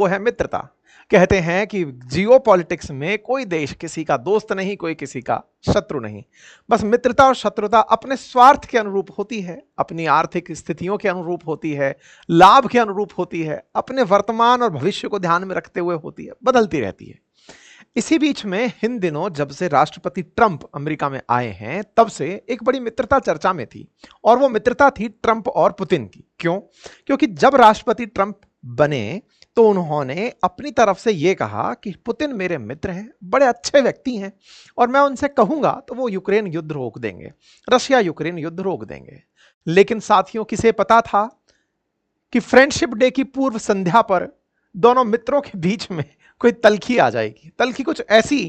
वो है मित्रता। कहते हैं कि जियोपॉलिटिक्स में कोई देश किसी का दोस्त नहीं, कोई किसी का शत्रु नहीं। बस मित्रता और शत्रुता अपने स्वार्थ के अनुरूप होती है, अपनी आर्थिक स्थितियों के अनुरूप होती है, लाभ के अनुरूप होती है, अपने वर्तमान और भविष्य को ध्यान में रखते हुए होती है, बदलती रहती है। इसी बीच में इन दिनों जब से राष्ट्रपति ट्रंप अमेरिका में आए हैं, तब से एक बड़ी मित्रता चर्चा में थी, और वो मित्रता थी ट्रंप और पुतिन की। क्यों? क्योंकि जब राष्ट्रपति ट्रंप बने तो उन्होंने अपनी तरफ से यह कहा कि पुतिन मेरे मित्र हैं, बड़े अच्छे व्यक्ति हैं, और मैं उनसे कहूंगा तो वो यूक्रेन युद्ध रोक देंगे, रशिया यूक्रेन युद्ध रोक देंगे। लेकिन साथियों, किसे पता था कि फ्रेंडशिप डे की पूर्व संध्या पर दोनों मित्रों के बीच में कोई तल्खी आ जाएगी। तल्खी कुछ ऐसी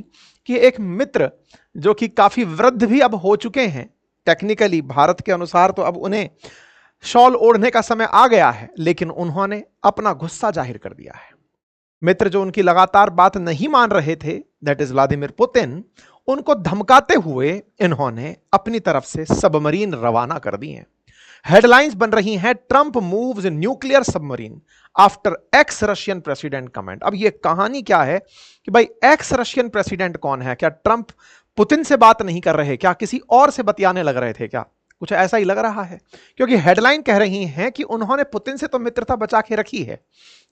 कि एक मित्र जो कि काफी वृद्ध भी अब हो चुके हैं, टेक्निकली भारत के अनुसार तो अब उन्हें शॉल ओढ़ने का समय आ गया है, लेकिन उन्होंने अपना गुस्सा जाहिर कर दिया है। मित्र जो उनकी लगातार बात नहीं मान रहे थे, दैट इज व्लादिमीर पुतिन, उनको धमकाते हुए इन्होंने अपनी तरफ से सबमरीन रवाना कर दी हैं। हेडलाइंस बन रही हैं, Trump moves nuclear submarine after x Russian president comment. अब ये कहानी क्या है कि भाई एक्स रशियन प्रेसिडेंट कौन है? क्या ट्रंप पुतिन से बात नहीं कर रहे? क्या किसी और से बतियाने लग रहे थे? क्या कुछ ऐसा ही लग रहा है, क्योंकि हेडलाइन कह रही हैं कि उन्होंने पुतिन से तो मित्रता बचा के रखी है,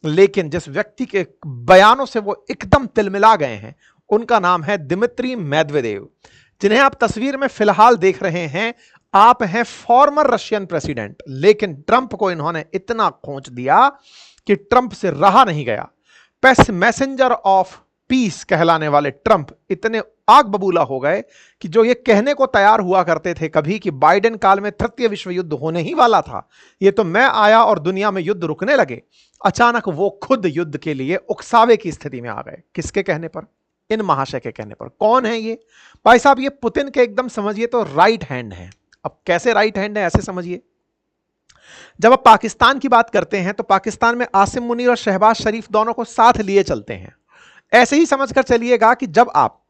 लेकिन जिस व्यक्ति के बयानों से वो एकदम तिलमिला गए हैं, उनका नाम है दिमित्री मेदवेदेव, जिन्हें आप तस्वीर में फिलहाल देख रहे हैं। आप हैं फॉर्मर रशियन प्रेसिडेंट, लेकिन ट्रंप को इन्होंने इतना खोंच दिया कि ट्रंप से रहा नहीं गया। पेस मैसेंजर ऑफ पीस कहलाने वाले ट्रंप इतने आग बबूला हो गए कि जो ये कहने को तैयार हुआ करते थे कभी कि बाइडेन काल में तृतीय विश्व युद्ध होने ही वाला था, ये तो मैं आया और दुनिया में युद्ध रुकने लगे, अचानक वो खुद युद्ध के लिए उकसावे की स्थिति में आ गए। किसके कहने पर? इन महाशय के कहने पर। कौन है ये भाई साहब? ये पुतिन के एकदम समझिए तो राइट हैंड है। अब कैसे राइट हैंड है, ऐसे समझिए, जब आप पाकिस्तान की बात करते हैं तो पाकिस्तान में आसिम मुनीर और शहबाज शरीफ दोनों को साथ लिए चलते हैं। ऐसे ही समझकर चलिएगा कि जब आप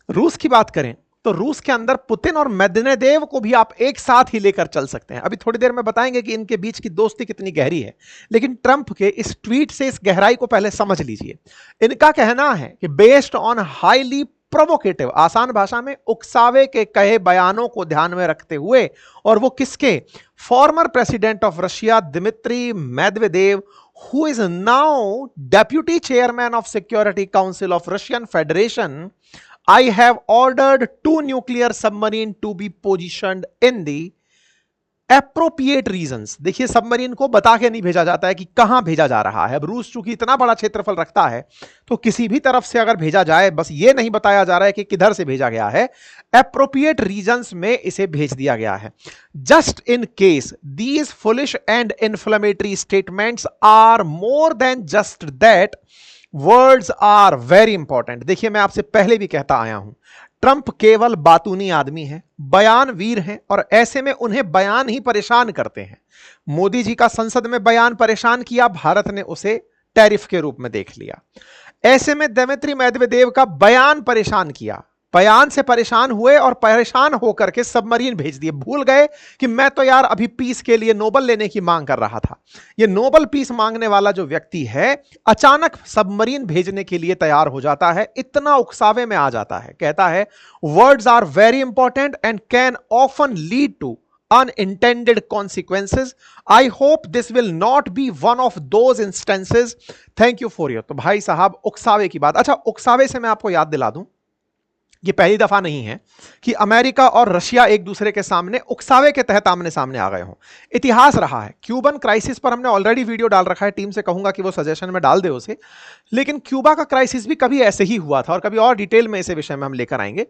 रूस की बात करें तो रूस के अंदर पुतिन और मेदवेदेव को भी आप एक साथ ही लेकर चल सकते हैं। अभी थोड़ी देर में बताएंगे कि इनके बीच की दोस्ती कितनी गहरी है, लेकिन ट्रंप के इस ट्वीट से इस गहराई को पहले समझ लीजिए। इनका कहना है कि बेस्ड ऑन हाईली प्रोवोकेटिव, आसान भाषा में उकसावे के कहे बयानों को ध्यान में रखते हुए, और वो किसके? Former president of Russia Dmitry Medvedev, who is now deputy chairman of Security Council of Russian Federation, I have ordered 2 nuclear submarine to be positioned in the appropriate regions। देखिए, सबमरीन को बता के नहीं भेजा जाता है कि कहां भेजा जा रहा है। अब रूस चूंकि इतना बड़ा क्षेत्रफल रखता है तो किसी भी तरफ से अगर भेजा जाए, बस ये नहीं बताया जा रहा है कि किधर से भेजा गया है, एप्रोप्रिएट रीजन्स में इसे भेज दिया गया है। Just in case these foolish and inflammatory statements are more than just that, words are very important. देखिए, मैं आपसे पहले भी कहता आया हूं, ट्रंप केवल बातूनी आदमी है, बयान वीर हैं, और ऐसे में उन्हें बयान ही परेशान करते हैं। मोदी जी का संसद में बयान परेशान किया, भारत ने उसे टैरिफ के रूप में देख लिया। ऐसे में दिमित्री मेदवेदेव का बयान परेशान किया, बयान से परेशान हुए और परेशान होकर के सबमरीन भेज दिए। भूल गए कि मैं तो यार अभी पीस के लिए नोबल लेने की मांग कर रहा था। ये नोबल पीस मांगने वाला जो व्यक्ति है अचानक सबमरीन भेजने के लिए तैयार हो जाता है, इतना उकसावे में आ जाता है। कहता है, words are very important and can often lead to unintended consequences. I hope this will not be one of those instances. Thank you for your। तो भाई साहब, उकसावे की बात। अच्छा, उकसावे से मैं आपको याद दिला दूं, ये पहली दफा नहीं है कि अमेरिका और रशिया एक दूसरे के सामने उकसावे के तहत आमने सामने आ गए हों। इतिहास रहा है। क्यूबन क्राइसिस पर हमने ऑलरेडी वीडियो डाल रखा है, टीम से कहूंगा कि वो सजेशन में डाल दे उसे। लेकिन क्यूबा का क्राइसिस भी कभी ऐसे ही हुआ था, और कभी और डिटेल में इसे विषय में हम लेकर आएंगे।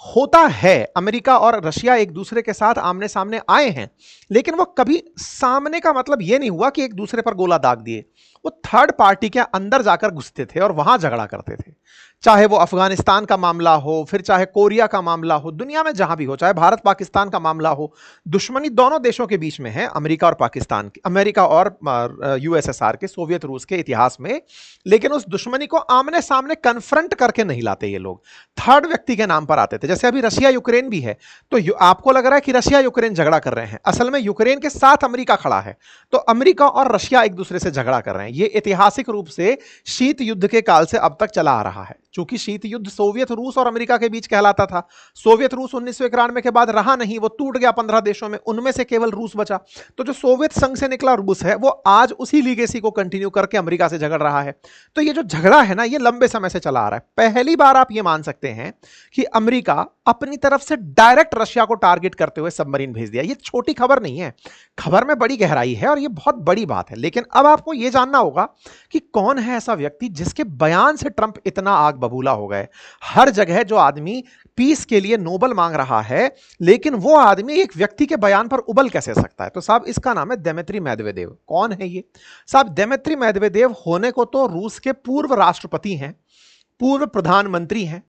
होता है, अमेरिका और रशिया एक दूसरे के साथ आमने सामने आए हैं, लेकिन वो कभी सामने का मतलब यह नहीं हुआ कि एक दूसरे पर गोला दाग दिए। वो थर्ड पार्टी के अंदर जाकर घुसते थे और वहां झगड़ा करते थे। चाहे वो अफगानिस्तान का मामला हो, फिर चाहे कोरिया का मामला हो, दुनिया में जहां भी हो, चाहे भारत पाकिस्तान का मामला हो, दुश्मनी दोनों देशों के बीच में है, अमेरिका और पाकिस्तान की, अमेरिका और यूएसएसआर के, सोवियत रूस के इतिहास में। लेकिन उस दुश्मनी को आमने सामने कन्फ्रंट करके नहीं लाते ये लोग, थर्ड व्यक्ति के नाम पर आते थे। जैसे अभी रशिया यूक्रेन भी है, तो आपको लग रहा है कि रशिया यूक्रेन झगड़ा कर रहे हैं, असल में यूक्रेन के साथ अमेरिका खड़ा है। तो अमेरिका और रशिया एक दूसरे से झगड़ा कर रहे हैं। ये ऐतिहासिक रूप से शीत युद्ध के काल से अब तक चला आ रहा है। चूंकि शीत युद्ध सोवियत रूस और अमेरिका के बीच कहलाता था, सोवियत रूस 1991 के बाद रहा नहीं, वो टूट गया 15 देशों में, उनमें से केवल रूस बचा। तो जो सोवियत संघ से निकला रूस है, वो आज उसी लीगेसी को कंटिन्यू करके अमेरिका से झगड़ रहा है। तो ये जो झगड़ा है ना, ये लंबे समय से चला आ रहा है। पहली बार आप ये मान सकते हैं कि अमेरिका अपनी तरफ से डायरेक्ट रशिया को टारगेट करते हुए सबमरीन भेज दिया। ये छोटी खबर नहीं है, खबर में बड़ी गहराई है और ये बहुत बड़ी बात है। लेकिन अब आपको यह जानना होगा कि कौन है ऐसा व्यक्ति जिसके बयान से ट्रंप इतना आग बबूला हो गए। हर जगह जो आदमी पीस के लिए नोबल मांग रहा है, लेकिन वो आदमी एक व्यक्ति के बयान पर उबल कैसे सकता है? तो साहब, इसका नाम है दिमित्री मेदवेदेव। कौन है ये साहब? दिमित्री मेदवेदेव होने को तो रूस के पूर्व राष्ट्रपति हैं, पूर्व प्रधानमंत्री हैं,